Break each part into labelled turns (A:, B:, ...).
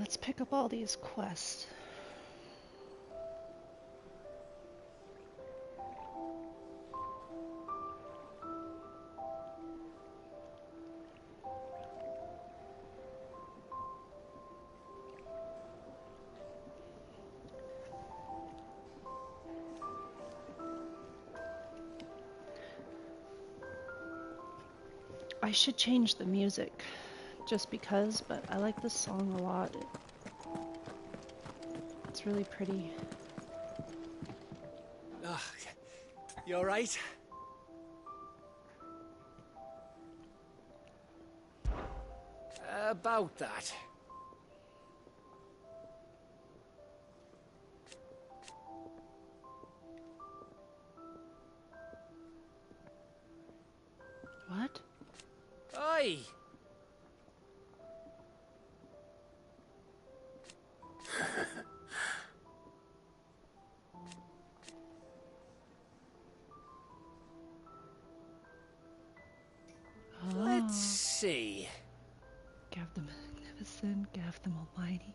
A: let's pick up all these quests. I should change the music just because, but I like this song a lot. It's really pretty.
B: Oh, you alright? About that.
A: What?
B: Oi! Let's see.
A: Gav the Magnificent, Gav the Almighty.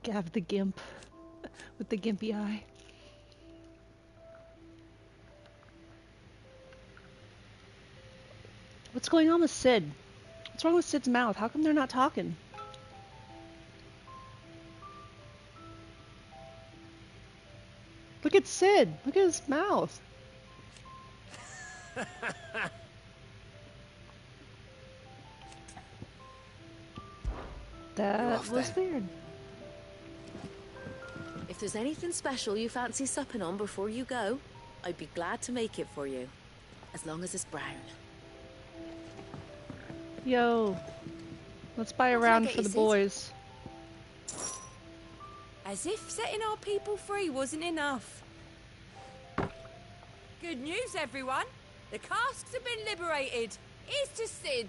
A: Gav the Gimp with the gimpy eye. What's going on with Sid? What's wrong with Sid's mouth? How come they're not talking? Look at Sid. Look at his mouth. That was weird.
C: If there's anything special you fancy supping on before you go, I'd be glad to make it for you. As long as it's brown.
A: Yo, let's buy a round for the boys.
D: As if setting our people free wasn't enough. Good news, everyone. The casks have been liberated. Here's to Sid.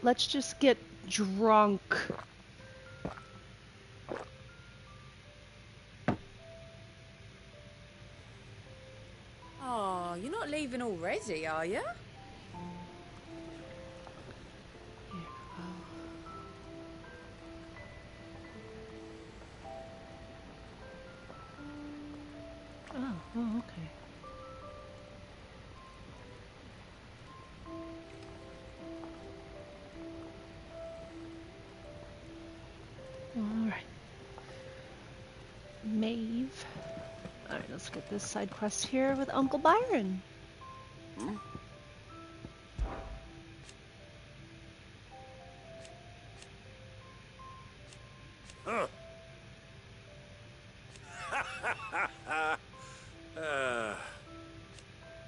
A: Let's just get drunk.
D: Oh, you're not leaving already, are you?
A: Oh, okay. Alright. Maeve. Alright, let's get this side quest here with Uncle Byron.
E: Hmm? Huh.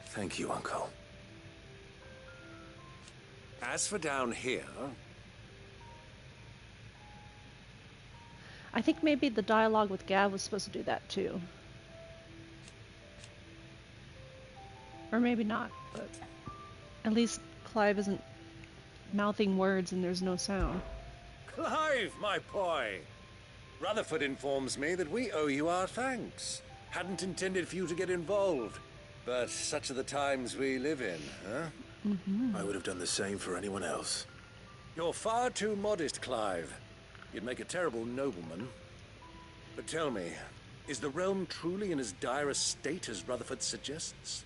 E: Thank you, Uncle.
B: As for down here...
A: I think maybe the dialogue with Gav was supposed to do that too. Or maybe not, but at least Clive isn't mouthing words and there's no sound.
B: Clive, my boy! Rutherford informs me that we owe you our thanks. Hadn't intended for you to get involved, but such are the times we live in, huh?
A: Mm-hmm.
E: I would have done the same for anyone else.
B: You're far too modest, Clive. You'd make a terrible nobleman. But tell me, is the realm truly in as dire a state as Rutherford suggests?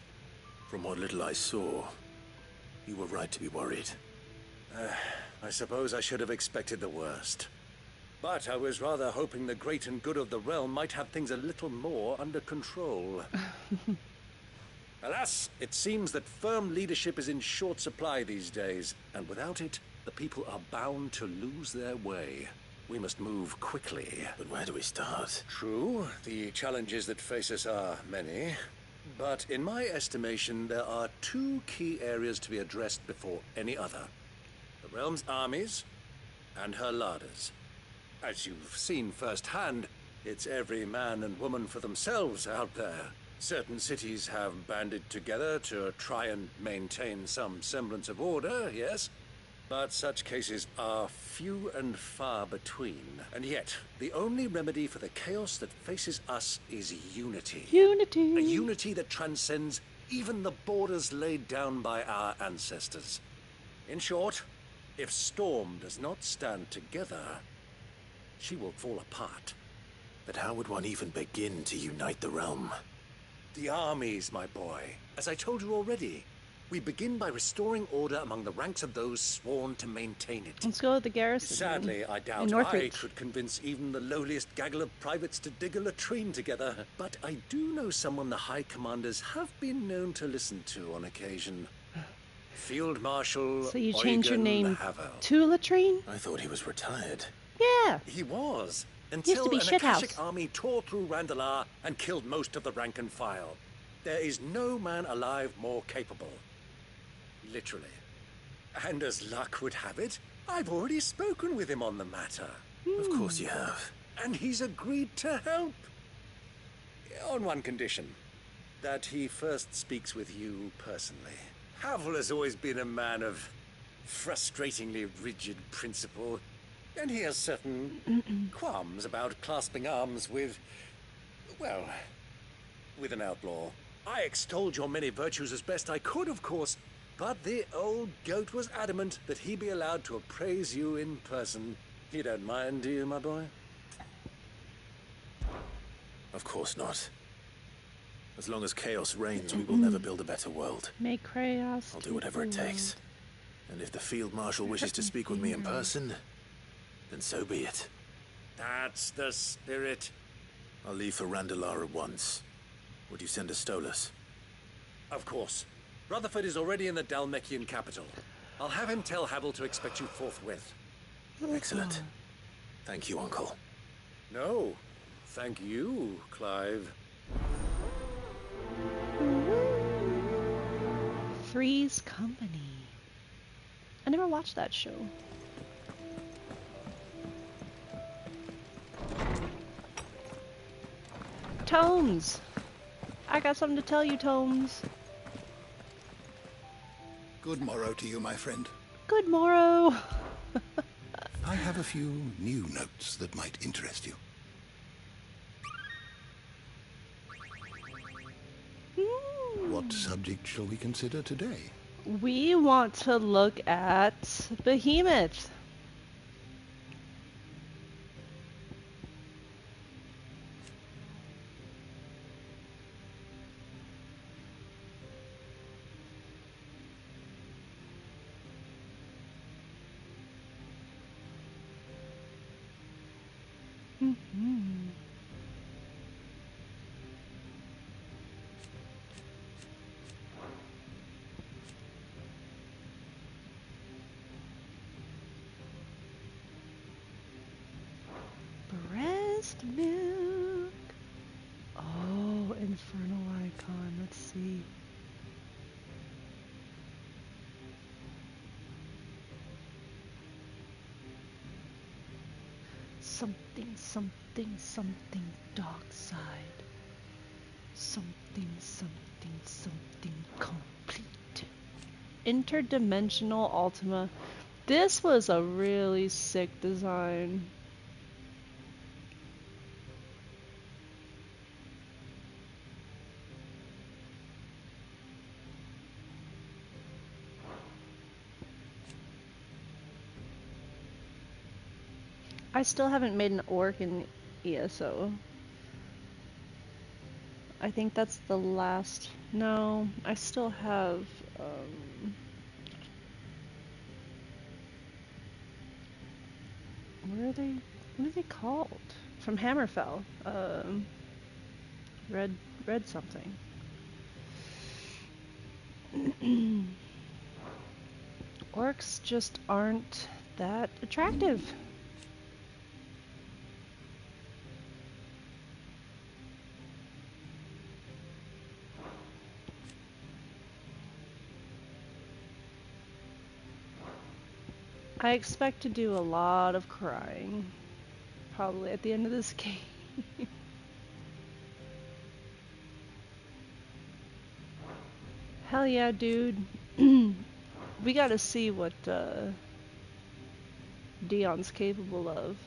E: From what little I saw, you were right to be worried.
B: I suppose I should have expected the worst. But I was rather hoping the great and good of the realm might have things a little more under control. Alas, it seems that firm leadership is in short supply these days, and without it, the people are bound to lose their way. We must move quickly.
E: But where do we start?
B: True, the challenges that face us are many. But in my estimation, there are two key areas to be addressed before any other. The realm's armies and her larders. As you've seen firsthand, it's every man and woman for themselves out there. Certain cities have banded together to try and maintain some semblance of order, yes? But such cases are few and far between. And yet, the only remedy for the chaos that faces us is unity.
A: Unity!
B: A unity that transcends even the borders laid down by our ancestors. In short, if Storm does not stand together, she will fall apart.
E: But how would one even begin to unite the realm?
B: The armies, my boy. As I told you already, we begin by restoring order among the ranks of those sworn to maintain it.
A: Let's go with the garrison.
B: Sadly, I doubt
A: in
B: I
A: Northreach.
B: could convince even the lowliest gaggle of privates to dig a latrine together. But I do know someone the High Commanders have been known to listen to on occasion. Field Marshal
A: So you changed your
B: Eugen
A: name
B: Havel.
A: to Latrine?
E: I thought he was retired.
A: Yeah.
B: He was,
A: Used to
B: until
A: be
B: an
A: shithouse.
B: Akashic army tore through Randalar and killed most of the rank and file. There is no man alive more capable. Literally. And as luck would have it, I've already spoken with him on the matter.
E: Of course you have.
B: And he's agreed to help. On one condition. That he first speaks with you personally. Havel has always been a man of frustratingly rigid principle. And he has certain qualms about clasping arms with, well, with an outlaw. I extolled your many virtues as best I could, of course, but the old goat was adamant that he be allowed to appraise you in person. You don't mind, do you, my boy?
E: Of course not. As long as chaos reigns, we will never build a better world.
A: Make chaos.
E: I'll do whatever it takes. And if the Field Marshal wishes to speak with me in person, then so be it.
B: That's the spirit.
E: I'll leave for Randalar at once. Would you send a Stolas?
B: Of course. Rutherford is already in the Dalmekian capital. I'll have him tell Havel to expect you forthwith.
E: Excellent. Thank you, Uncle.
B: No, thank you, Clive.
A: Three's Company. I never watched that show. Tomes! I got something to tell you, Tomes.
F: Good morrow to you, my friend.
A: Good morrow.
F: I have a few new notes that might interest you. What subject shall we consider today?
A: We want to look at Behemoth. Breast milk. Oh, infernal icon. Let's see. Something, something, something dark side. Something, something, something complete. Interdimensional Ultima. This was a really sick design. I still haven't made an orc in ESO. I think that's the last. No, I still have. Where are they? What are they called? From Hammerfell. Red something. Orcs just aren't that attractive. I expect to do a lot of crying, probably at the end of this game. Hell yeah, dude. We gotta see what Dion's capable of.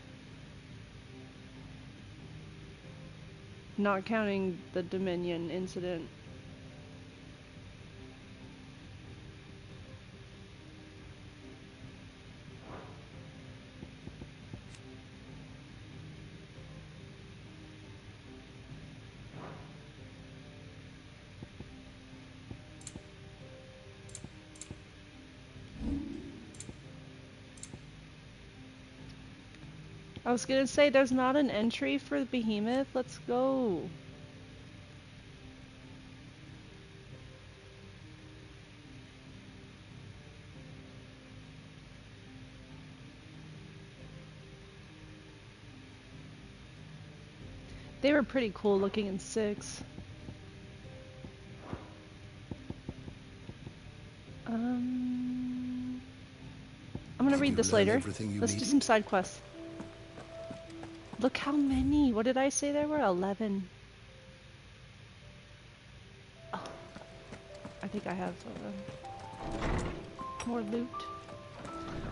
A: Not counting the Dominion incident. I was gonna say there's not an entry for the behemoth. Let's go. They were pretty cool looking in 6. I'm gonna
F: Did
A: read
F: you
A: this
F: learn
A: later.
F: everything you
A: Let's do
F: needed?
A: some side quests. Look how many. What did I say there were? 11. Oh, I think I have more loot.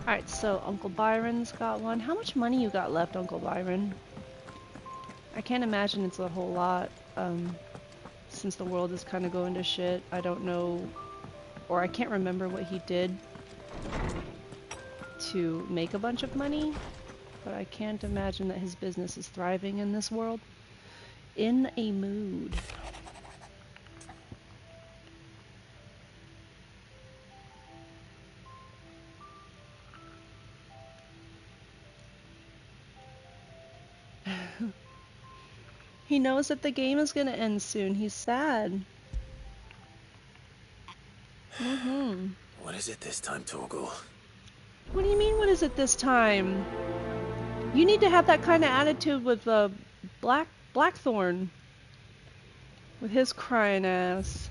A: Alright, so Uncle Byron's got one. How much money you got left, Uncle Byron? I can't imagine it's a whole lot, since the world is kind of going to shit. I don't know, or I can't remember what he did to make a bunch of money, but I can't imagine that his business is thriving in this world. In a mood. He knows that the game is gonna end soon. He's sad.
E: What is it this time, Torgal?
A: What do you mean, what is it this time? You need to have that kind of attitude with Blackthorn. With his crying ass.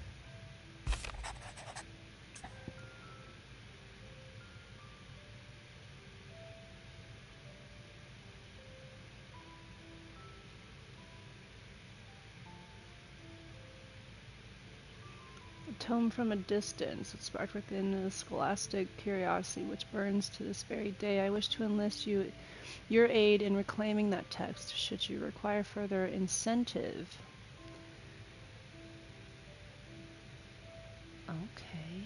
A: A tome from a distance. It sparked within a scholastic curiosity which burns to this very day. I wish to enlist your aid in reclaiming that text, should you require further incentive. Okay.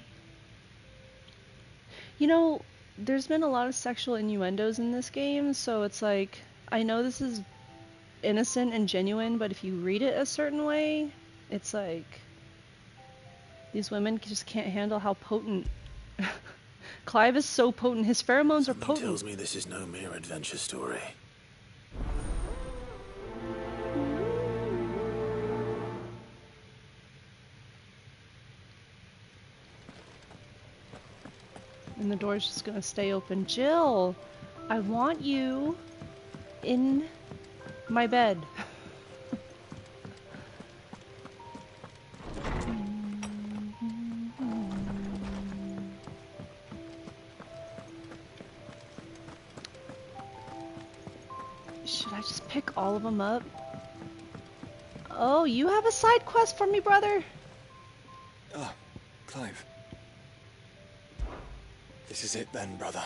A: You know, there's been a lot of sexual innuendos in this game, so it's like, I know this is innocent and genuine, but if you read it a certain way, it's like, these women just can't handle how potent. Clive is so potent. His pheromones are
E: Something
A: potent.
E: tells me this is no mere adventure story.
A: And the door's just gonna stay open. Jill, I want you in my bed. Should I just pick all of them up? Oh, you have a side quest for me, brother?
G: Ah, Clive. This is it then, brother.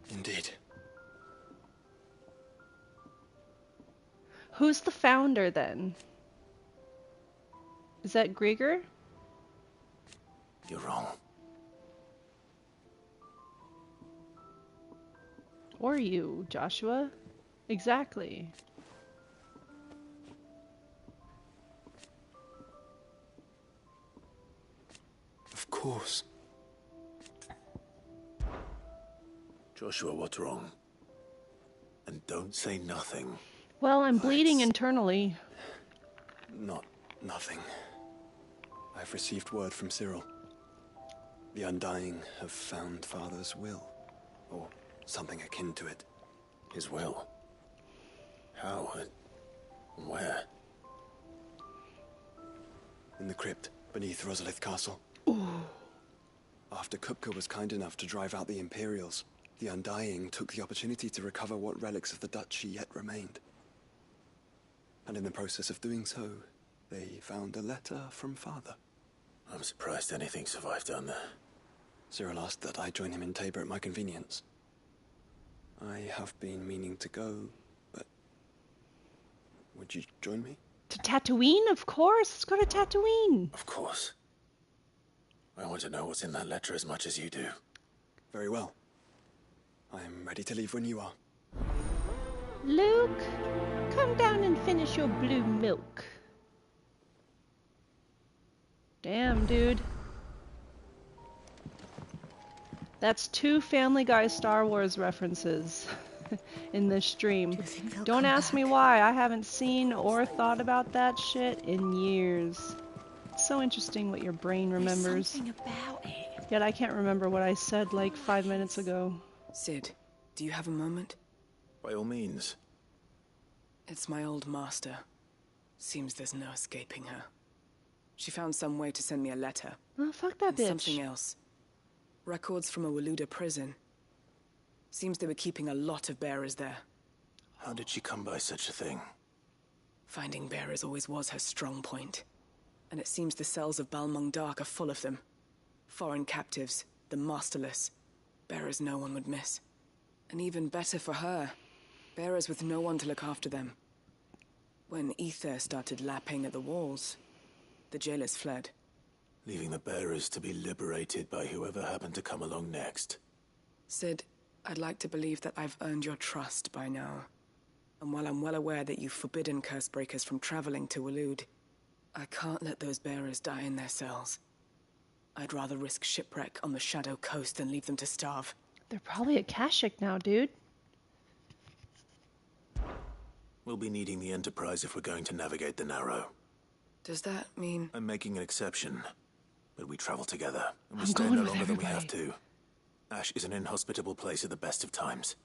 G: Indeed.
A: Who's the founder then? Is that Grieger?
E: You're wrong.
A: Or you, Joshua? Exactly.
G: Of course.
E: Joshua, what's wrong? And don't say nothing.
A: Well, I'm bleeding
G: It's-
A: internally.
G: Nothing. I've received word from Cyril. The Undying have found Father's will. Or something akin to it.
E: His will. How? And where?
G: In the crypt beneath Rosalith Castle. After Kupka was kind enough to drive out the Imperials, the Undying took the opportunity to recover what relics of the duchy yet remained. And in the process of doing so, they found a letter from Father.
E: I'm surprised anything survived down there.
G: Cyril asked that I join him in Tabor at my convenience. I have been meaning to go, but would you join me?
A: To Tatooine, of course. Let's go to Tatooine.
E: Of course. I want to know what's in that letter as much as you do.
G: Very well. I am ready to leave when you are.
A: Luke, come down and finish your blue milk. Damn, dude. That's 2 Family Guy Star Wars references in this stream.
C: Do you think they'll
A: Don't
C: come
A: ask me
C: back?
A: why. I haven't seen or thought about that shit in years. It's so interesting what your brain remembers.
D: Something about it.
A: Yet I can't remember what I said like 5 minutes ago.
H: Sid, do you have a moment?
E: By all means.
H: It's my old master. Seems there's no escaping her. She found some way to send me a letter.
A: Oh, fuck that
H: And
A: bitch.
H: something else. Records from a Waluda prison. Seems they were keeping a lot of bearers there.
E: How did she come by such a thing?
H: Finding bearers always was her strong point. And it seems the cells of Balmung Dark are full of them. Foreign captives, the masterless. Bearers no one would miss. And even better for her, bearers with no one to look after them. When ether started lapping at the walls, the jailers fled.
E: Leaving the bearers to be liberated by whoever happened to come along next.
H: Sid, I'd like to believe that I've earned your trust by now. And while I'm well aware that you've forbidden Cursebreakers from traveling to Waloed, I can't let those bearers die in their cells. I'd rather risk shipwreck on the Shadow Coast than leave them to starve.
A: They're probably at Kashyyyk now, dude.
E: We'll be needing the Enterprise if we're going to navigate the Narrow.
H: Does that mean...
E: I'm making an exception, but we travel together, and we
A: I'm
E: stay
A: going
E: no
A: with
E: longer than we have
A: everybody.
E: to. Ash is an inhospitable place at the best of times.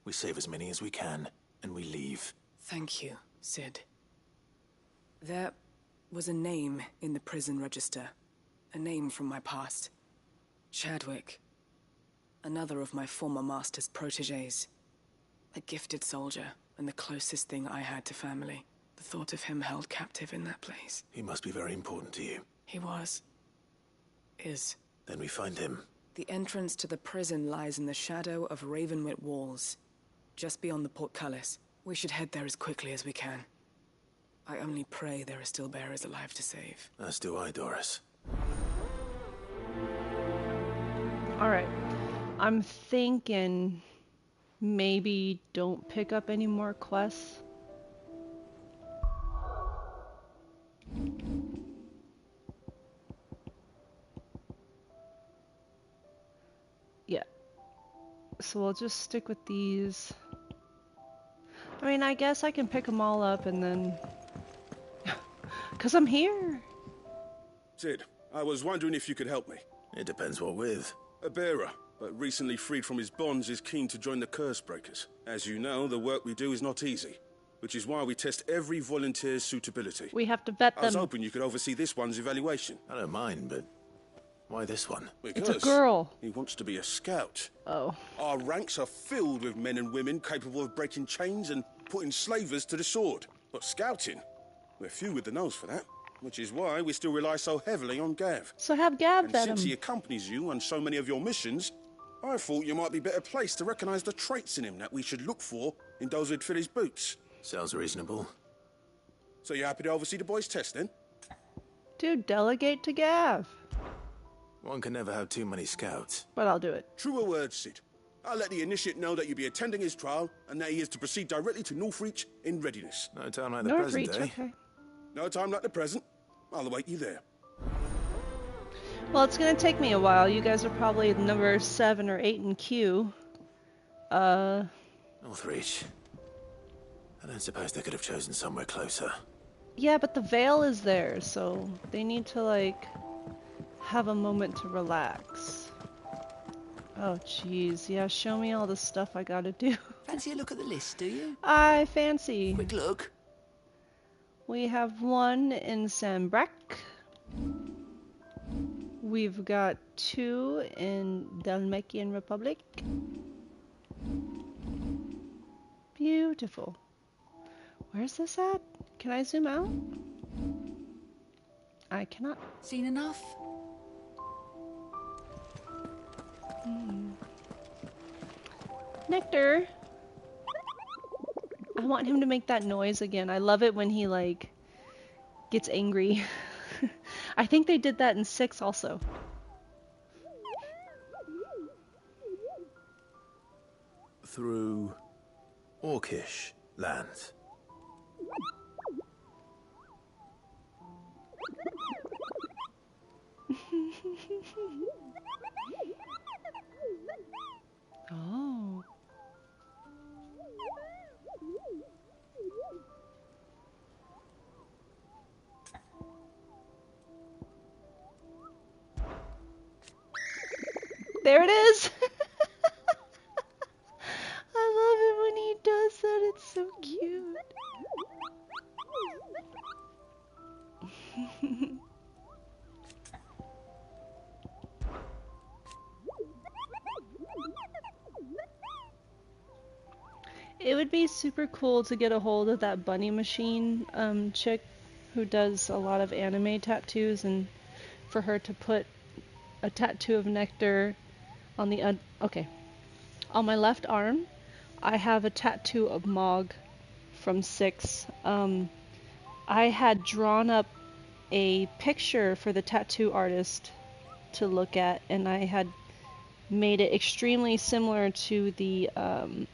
E: We save as many as we can, and we leave.
H: Thank you, Sid. There was a name in the prison register. A name from my past. Chadwick. Another of my former master's protégés. A gifted soldier, and the closest thing I had to family. The thought of him held captive in that place.
E: He must be very important to you.
H: He was. Is.
E: Then we find him.
H: The entrance to the prison lies in the shadow of Ravenwit Walls, just beyond the portcullis. We should head there as quickly as we can. I only pray there are still bearers alive to save.
E: As do I, Doris.
A: Alright. I'm thinking maybe don't pick up any more quests. Yeah. So we'll just stick with these. I mean, I guess I can pick them all up and then... 'Cause I'm here.
I: Sid, I was wondering if you could help me.
E: It depends what with.
I: A bearer, but recently freed from his bonds, is keen to join the Cursebreakers. As you know, the work we do is not easy, which is why we test every volunteer's suitability.
A: We have to vet
I: I was
A: them.
I: hoping you could oversee this one's evaluation.
E: I don't mind, but why this one?
A: It's a girl.
I: He wants to be a scout.
A: Oh.
I: Our ranks are filled with men and women capable of breaking chains and putting slavers to the sword. But scouting, we're few with the nose for that, which is why we still rely so heavily on Gav.
A: So have Gav
I: And
A: vet
I: since he
A: him.
I: accompanies you on so many of your missions, I thought you might be better placed to recognize the traits in him that we should look for in those who'd fill his boots.
E: Sounds reasonable.
I: So you happy to oversee the boys' test, then?
A: Dude, delegate to Gav.
E: One can never have too many scouts.
A: But I'll do it.
I: Truer words, Sid. I'll let the initiate know that you'll be attending his trial and that he is to proceed directly to Northreach in readiness.
E: No time like the
A: Northreach,
E: present, eh?
A: okay.
I: No time like the present. I'll await you there.
A: Well, it's gonna take me a while. You guys are probably number 7 or 8 in queue.
E: Northreach. I don't suppose they could have chosen somewhere closer.
A: Yeah, but the veil is there, so they need to, like, have a moment to relax. Oh, jeez. Yeah, show me all the stuff I gotta do.
J: Fancy a look at the list, do you?
A: I fancy.
J: Quick look.
A: We have 1 in Sambrac. We've got 2 in Dalmatian Republic. Beautiful. Where's this at? Can I zoom out? I cannot.
J: Seen enough?
A: Nectar. I want him to make that noise again. I love it when he, like, gets angry. I think they did that in 6 also.
E: Through Orcish lands.
A: Oh. There it is! I love it when he does that, it's so cute. It would be super cool to get a hold of that bunny machine chick who does a lot of anime tattoos, and for her to put a tattoo of Nectar on the okay. On my left arm, I have a tattoo of Mog from 6. I had drawn up a picture for the tattoo artist to look at, and I had made it extremely similar to the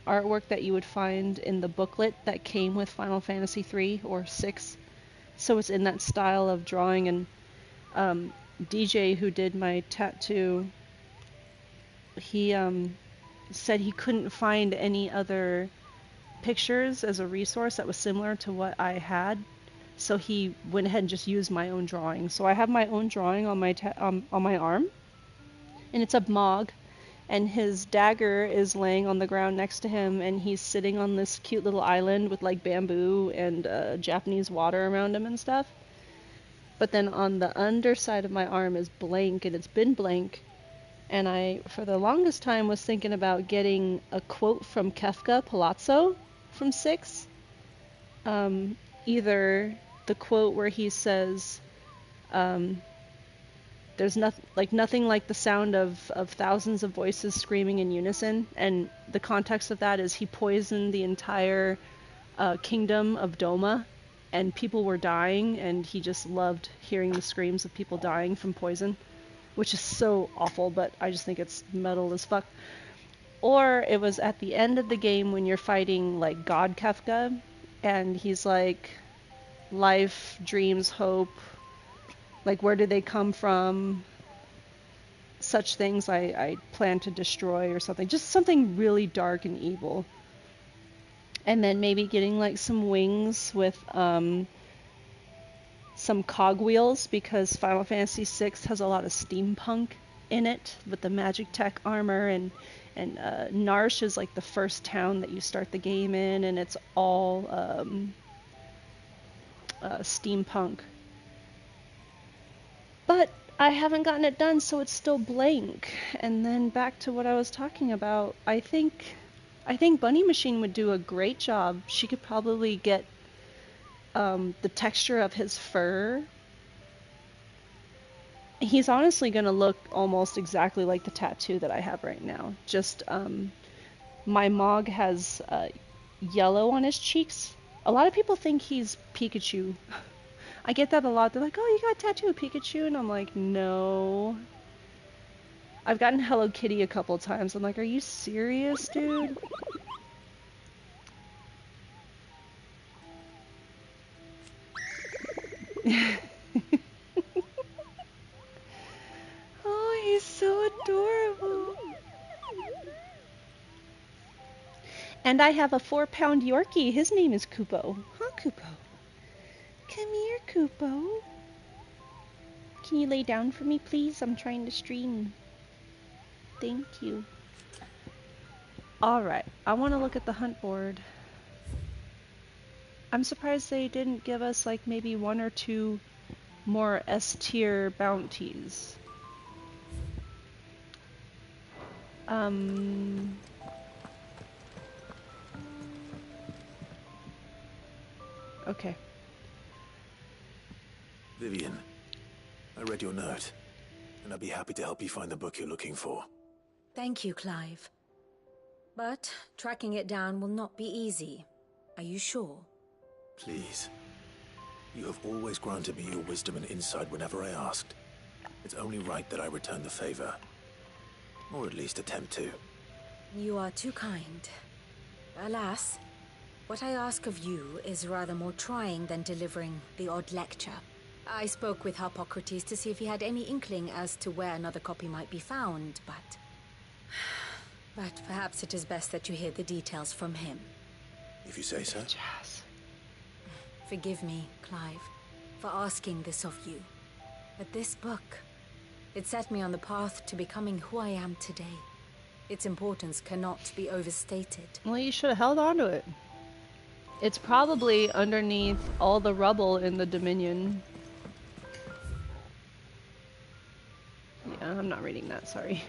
A: artwork that you would find in the booklet that came with Final Fantasy 3 or 6. So it's in that style of drawing, and DJ, who did my tattoo, he said he couldn't find any other pictures as a resource that was similar to what I had, so he went ahead and just used my own drawing. So I have my own drawing on my arm, and it's of Mog, and his dagger is laying on the ground next to him, and he's sitting on this cute little island with like bamboo and Japanese water around him and stuff. But then on the underside of my arm is blank, and it's been blank. And I, for the longest time, was thinking about getting a quote from Kefka Palazzo from 6. Either the quote where he says, there's nothing like the sound of thousands of voices screaming in unison. And the context of that is he poisoned the entire kingdom of Doma, and people were dying, and he just loved hearing the screams of people dying from poison. Which is so awful, but I just think it's metal as fuck. Or it was at the end of the game when you're fighting like God Kefka, and he's like, life, dreams, hope, like where did they come from? Such things I plan to destroy, or something. Just something really dark and evil. And then maybe getting like some wings with some cogwheels, because Final Fantasy VI has a lot of steampunk in it with the magic tech armor, and Narsh is like the first town that you start the game in, and it's all steampunk. But I haven't gotten it done, so it's still blank. And then back to what I was talking about, I think Bunny Machine would do a great job. She could probably get the texture of his fur. He's honestly going to look almost exactly like the tattoo that I have right now. Just my Mog has yellow on his cheeks. A lot of people think he's Pikachu. I get that a lot. They're like, oh, you got a tattoo of Pikachu? And I'm like, no. I've gotten Hello Kitty a couple times. I'm like, are you serious, dude? Oh, he's so adorable. And I have a 4-pound Yorkie. His name is Kupo. Huh, Kupo? Come here, Kupo. Can you lay down for me, please? I'm trying to stream. Thank you. Alright, I want to look at the hunt board. I'm surprised they didn't give us like maybe 1 or 2 more S-tier bounties. Okay.
E: Vivian, I read your note, and I'd be happy to help you find the book you're looking for.
K: Thank you, Clive. But tracking it down will not be easy. Are you sure?
E: Please. You have always granted me your wisdom and insight whenever I asked. It's only right that I return the favor. Or at least attempt to.
K: You are too kind. Alas, what I ask of you is rather more trying than delivering the odd lecture. I spoke with Harpocrates to see if he had any inkling as to where another copy might be found, but But perhaps it is best that you hear the details from him.
E: If you say so.
A: Jazz.
K: Forgive me, Clive, for asking this of you. But this book, it set me on the path to becoming who I am today. Its importance cannot be overstated.
A: Well, you should have held on to it. It's probably underneath all the rubble in the Dominion. Yeah, I'm not reading that, sorry.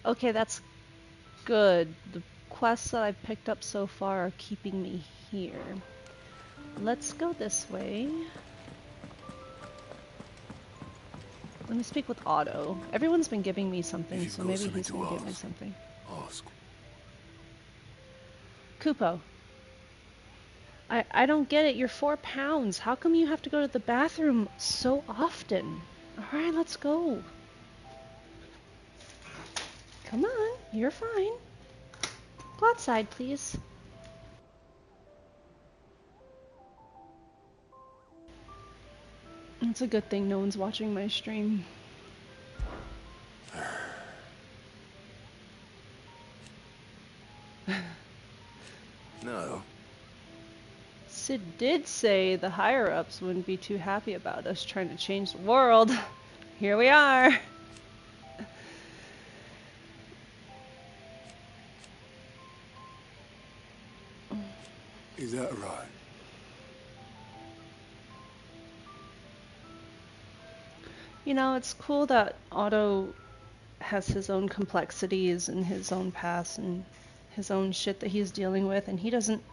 A: Okay, that's good. The quests that I've picked up so far are keeping me here. Let's go this way. Let me speak with Otto. Everyone's been giving me something, so maybe he's gonna give me something.
E: Ask.
A: Kupo. I don't get it. You're 4 pounds. How come you have to go to the bathroom so often? Alright, let's go. Come on, you're fine. Go outside, please. It's a good thing no one's watching my stream.
E: No.
A: Sid did say the higher-ups wouldn't be too happy about us trying to change the world. Here we are.
E: Is that right?
A: You know, it's cool that Otto has his own complexities and his own past and his own shit that he's dealing with, and he doesn't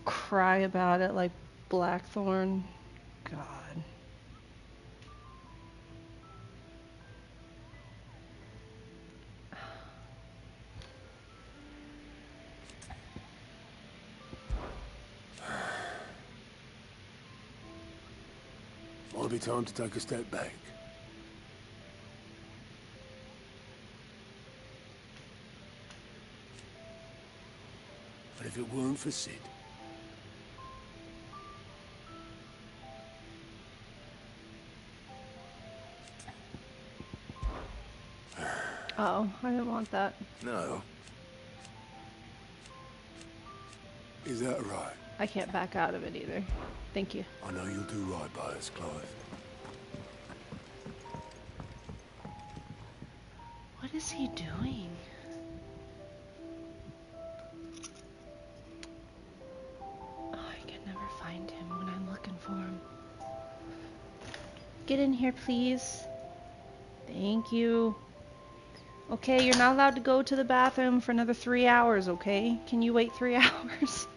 A: cry about it like Blackthorn. God.
E: Might be time to take a step back. But if it weren't for Sid...
A: Oh, I didn't want that.
E: No. Is that right?
A: I can't back out of it either. Thank you.
E: I know you'll do right by us, Clive.
A: What is he doing? Oh, I can never find him when I'm looking for him. Get in here, please. Thank you. Okay, you're not allowed to go to the bathroom for another 3 hours, okay? Can you wait 3 hours?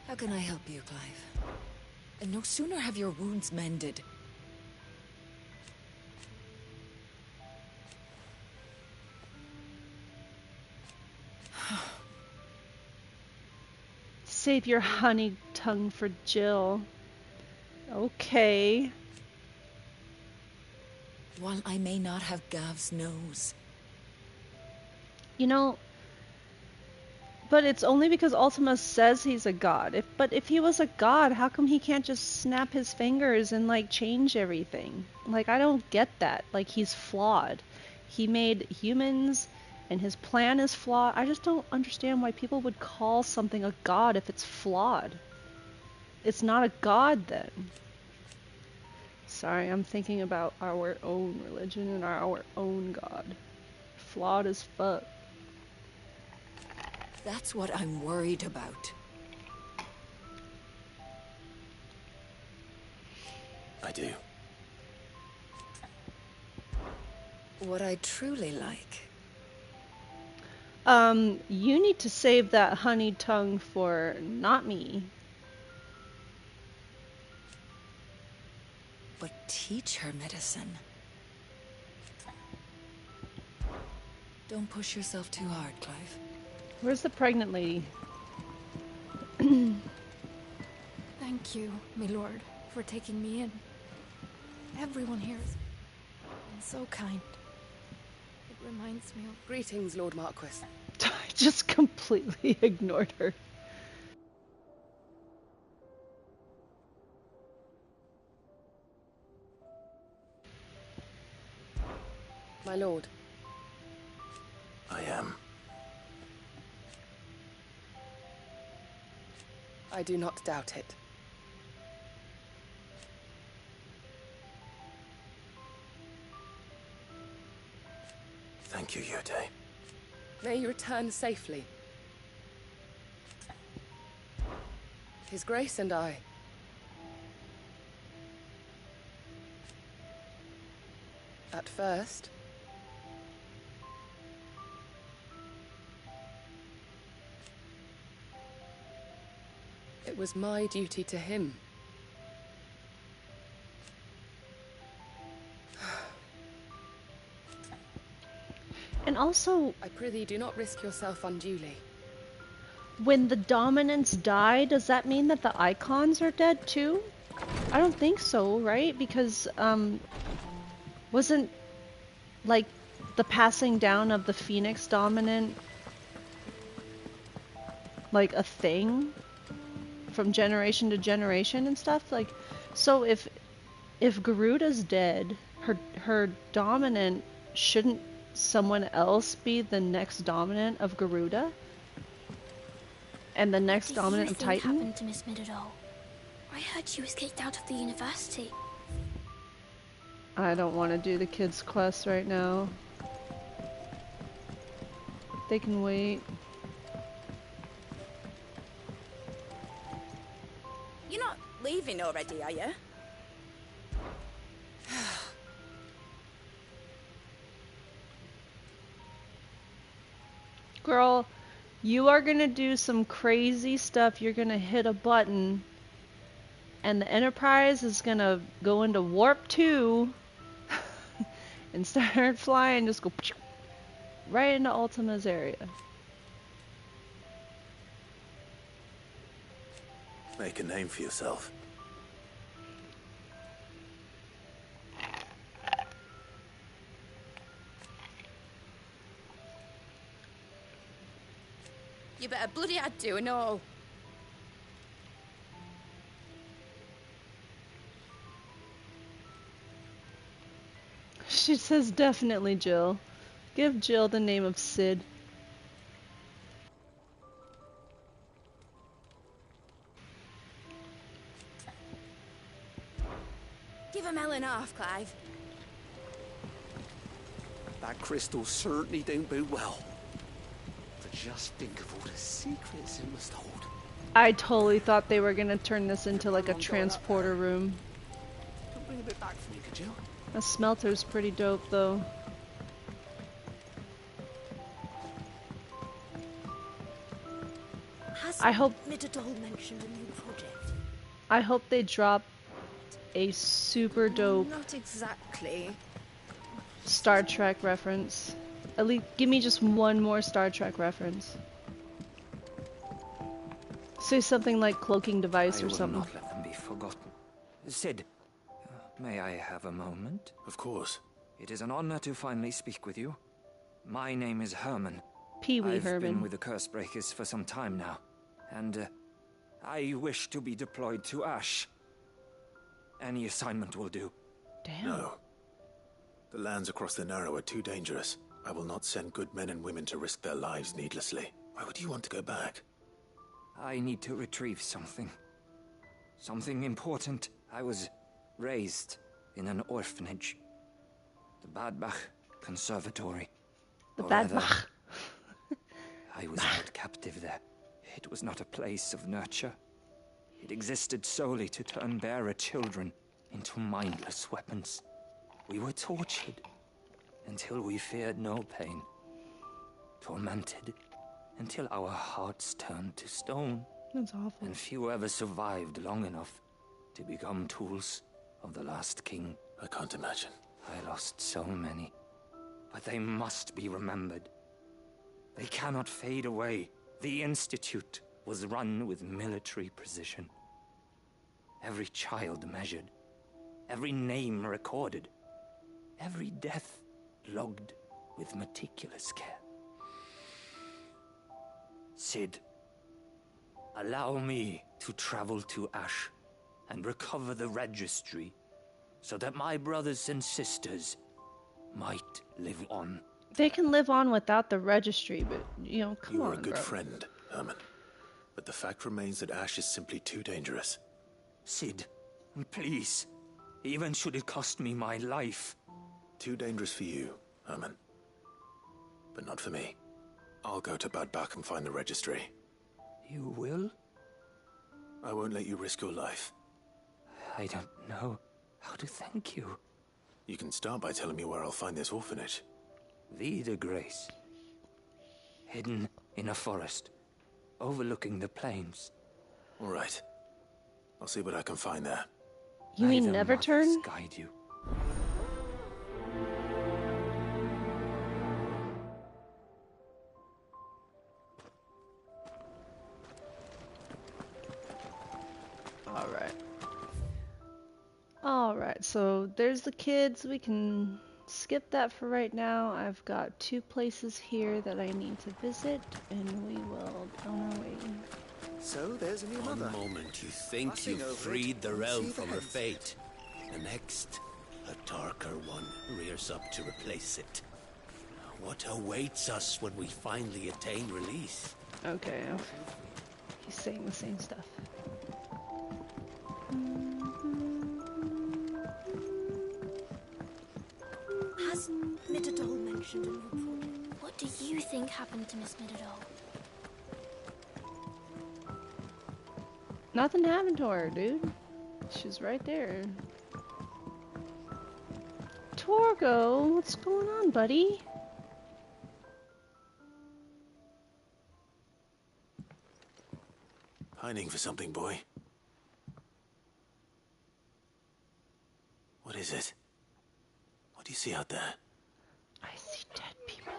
J: How can I help you, Clive? And no sooner have your wounds mended.
A: Save your honey tongue for Jill. Okay.
J: While I may not have Gav's nose.
A: You know, but it's only because Ultima says he's a god. But if he was a god, how come he can't just snap his fingers and, like, change everything? Like, I don't get that. Like, he's flawed. He made humans, and his plan is flawed. I just don't understand why people would call something a god if it's flawed. It's not a god, then. Sorry, I'm thinking about our own religion and our own god. Flawed as fuck.
J: That's what I'm worried about.
E: I do.
J: What I truly like.
A: You need to save that honey tongue for not me.
J: But teach her medicine. Don't push yourself too hard, Clive.
A: Where's the pregnant lady?
L: Thank you, my lord, for taking me in. Everyone here is So kind. It reminds me of...
H: Greetings, Lord Marquis.
A: I just completely ignored her.
H: My lord.
E: I am.
H: I do not doubt it.
E: Thank you, Yute.
H: May you return safely. His Grace and I. At first, it was my duty to him.
A: And also,
H: I prithee, do not risk yourself unduly.
A: when the dominants die, does that mean that the icons are dead too? I don't think so, right? Because, wasn't, like, the passing down of the Phoenix dominant, like, a thing? From generation to generation and stuff? Like, so if Garuda's dead, her dominant, shouldn't someone else be the next dominant of Garuda? And the next dominant of Titan?
M: What happened to Miss Mid at all? I heard she was kicked out of the university.
A: I don't want to do the kids' quest right now. They can wait.
D: You're not leaving already, are you?
A: Girl, you are gonna do some crazy stuff. You're gonna hit a button, and the Enterprise is gonna go into warp 2 and start flying, just go right into Ultima's area.
E: Make a name for yourself.
D: You better bloody had to and all.
A: She says definitely Jill. Give Jill the name of Sid.
D: Give a melon half, Clive.
B: That crystal certainly don't bode well. But just think of all the secrets it must hold.
A: I totally thought they were gonna turn this into like a transporter room.
B: Don't bring a bit back for me, could you?
A: A smelter's pretty dope though. I hope
M: Midadol mentioned a new project.
A: I hope they drop a super dope
D: Not exactly.
A: Star Trek reference. At least give me just one more Star Trek reference. Say something like cloaking device or something.
N: I will not let them be forgotten. Sid, may I have a moment?
E: Of course.
N: It is an honor to finally speak with you. My name is Herman.
A: Pee-wee
N: I've
A: Herman.
N: been with the Cursebreakers for some time now, and I wish to be deployed to Ash. Any assignment will do.
A: Damn.
E: No. The lands across the Narrow are too dangerous. I will not send good men and women to risk their lives needlessly. Why would you want to go back?
N: I need to retrieve something. Something important. I was raised in an orphanage. The Badbach Conservatory.
A: The
N: Or rather,
A: Badbach.
N: I was held captive there. It was not a place of nurture. It existed solely to turn bearer children into mindless weapons. We were tortured until we feared no pain. Tormented until our hearts turned to stone.
A: That's awful.
N: And few ever survived long enough to become tools of the last king.
E: I can't imagine.
N: I lost so many, but they must be remembered. They cannot fade away. The Institute was run with military precision. Every child measured, every name recorded, Every death logged with meticulous care. Cid, allow me to travel to Ash and recover the registry so that my brothers and sisters might live on.
A: They can live on without the registry, but, you know, come
E: You
A: on,
E: are a good
A: bro.
E: friend, Herman. But the fact remains that Ash is simply too dangerous.
N: Cid, please, even should it cost me my life.
E: Too dangerous for you, Herman. But not for me. I'll go to Bad Bach and find the registry.
N: You will?
E: I won't let you risk your life.
N: I don't know how to thank you.
E: You can start by telling me where I'll find this orphanage.
N: Vida Grace. Hidden in a forest, overlooking the plains.
E: All right. I'll see what I can find there.
A: You mean never turn?
N: Guide you.
A: Alright, so there's the kids. We can skip that for right now. I've got 2 places here that I need to visit, and we will on our way.
O: So there's a new mother.
B: One moment you think
O: Passing
B: you've
O: over
B: freed
O: it,
B: the
O: you
B: realm
O: see the
B: from her
O: heads.
B: fate. The next, a darker one rears up to replace it. What awaits us when we finally attain release?
A: Okay, he's saying the same stuff.
M: Has Midadol mentioned a new problem? What do you think happened to Miss Midadol?
A: Nothing happened to her, dude. She's right there. Torgo, what's going on, buddy?
E: Pining for something, boy. What is it? What do you see out there?
A: I see dead people.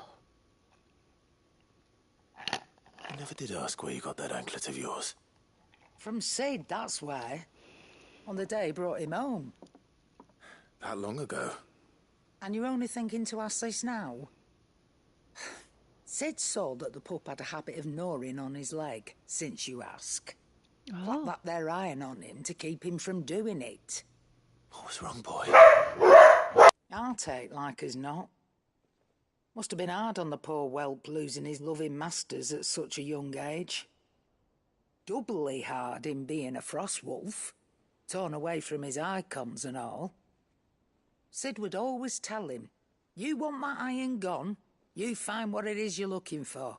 E: I never did ask where you got that anklet of yours.
P: From Cid, that's why. On the day he brought him home.
E: That long ago?
P: And you're only thinking to ask this now? Cid saw that the pup had a habit of gnawing on his leg, since you ask. Put that there iron on him to keep him from doing it.
E: What was wrong, boy?
P: I'll take like as not. Must have been hard on the poor whelp losing his loving masters at such a young age. Doubly hard in being a frost wolf, torn away from his icons and all. Cid would always tell him, you want my iron gone, you find what it is you're looking for.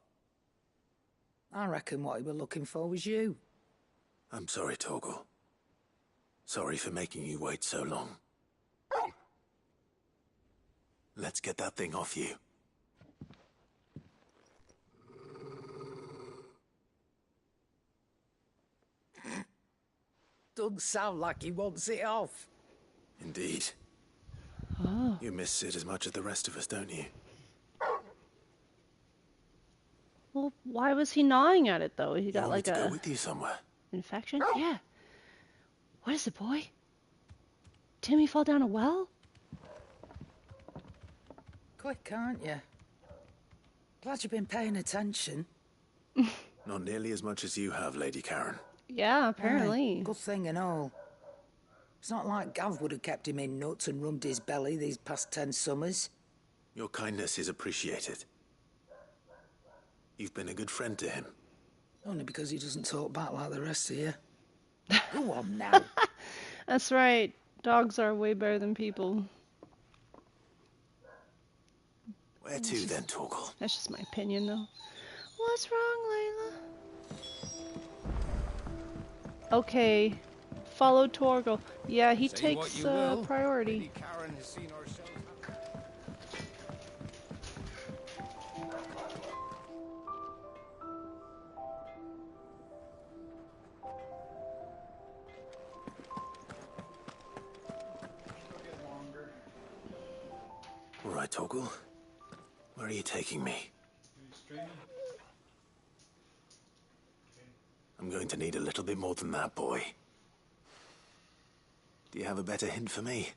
P: I reckon what he was looking for was you.
E: I'm sorry, Torgal. Sorry for making you wait so long. Let's get that thing off you.
P: Doesn't sound like he wants it off.
E: Indeed.
A: Oh.
E: You miss Cid as much as the rest of us, don't you?
A: Well, why was he gnawing at it though? He
E: You
A: got
E: want me
A: like
E: to
A: a
E: go with you somewhere?
A: infection? Yeah. What is it, boy? Timmy fall down a well?
P: Quick, aren't you? Glad you've been paying attention.
E: Not nearly as much as you have, Lady Karen.
A: Yeah, apparently.
P: Aye, good thing and all. It's not like Gav would have kept him in nuts and rubbed his belly these past 10 summers.
E: Your kindness is appreciated. You've been a good friend to him.
P: Only because he doesn't talk back like the rest of you. Go on now.
A: That's right. Dogs are way better than people.
E: Where to then, Torgal?
A: That's just my opinion, though. What's wrong, Layla? Okay. Follow Torgal. Yeah, he
Q: Say what
A: takes
Q: you will,
A: priority.
Q: Lady Karen has seen ourselves.
E: All right, Torgal. Where are you taking me? I'm going to need a little bit more than that, boy. Do you have a better hint for me?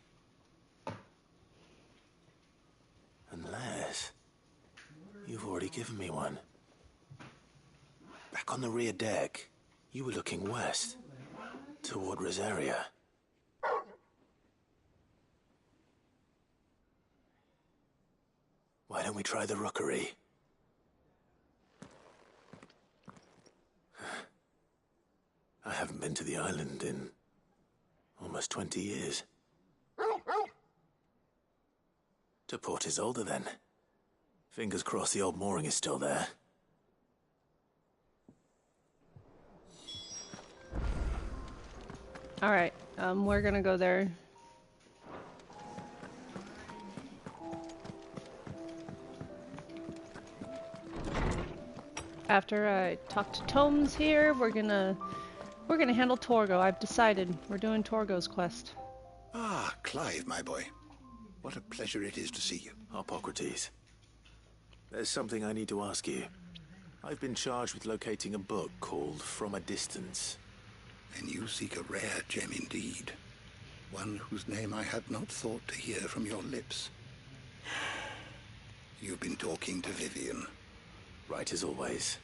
E: You've already given me one. Back on the rear deck, you were looking west, toward Rosaria. Why don't we try the rookery? I haven't been to the island in almost 20 years. To Port Isolde, then. Fingers crossed the old mooring is still there.
A: Alright, we're gonna go there. After I talk to Tomes here, we're gonna handle Torgo. I've decided we're doing Torgo's quest.
F: Ah, Clive, my boy. What a pleasure it is to see you.
E: Hippocrates. There's something I need to ask you. I've been charged with locating a book called From a Distance.
F: Then you seek a rare gem indeed. One whose name I had not thought to hear from your lips. You've been talking to Vivian.
E: Right as always.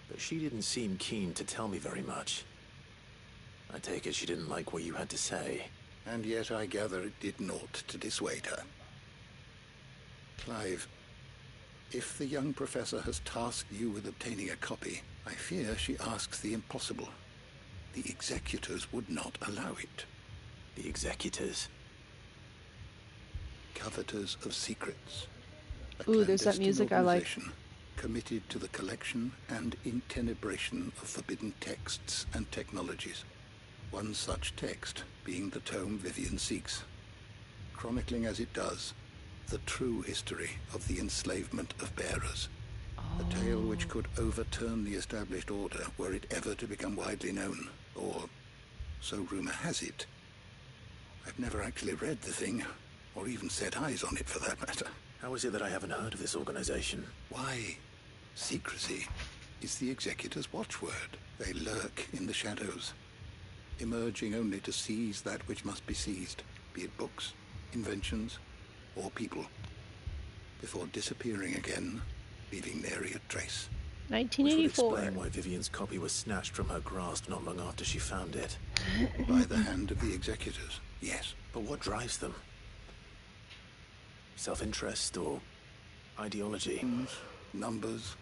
E: But she didn't seem keen to tell me very much. I take it she didn't like what you had to say.
F: And yet I gather it did naught to dissuade her. Clive, if the young professor has tasked you with obtaining a copy, I fear she asks the impossible. The executors would not allow it.
E: The executors?
F: Coveters of secrets.
A: Ooh, there's that music I like.
F: Committed to the collection and intenebration of forbidden texts and technologies. One such text being the tome Vivian seeks, chronicling as it does the true history of the enslavement of bearers. A tale which could overturn the established order were it ever to become widely known, or so rumor has it. I've never actually read the thing, or even set eyes on it for that matter.
E: How is it that I haven't heard of this organization?
F: Why, secrecy is the executor's watchword. They lurk in the shadows, emerging only to seize that which must be seized, be it books, inventions, or people, before disappearing again, leaving nary a trace.
A: 1984.
E: Which would explain why Vivian's copy was snatched from her grasp not long after she found it.
F: By the hand of the executors, yes.
E: But what drives them? Self-interest or ideology?
F: Numbers,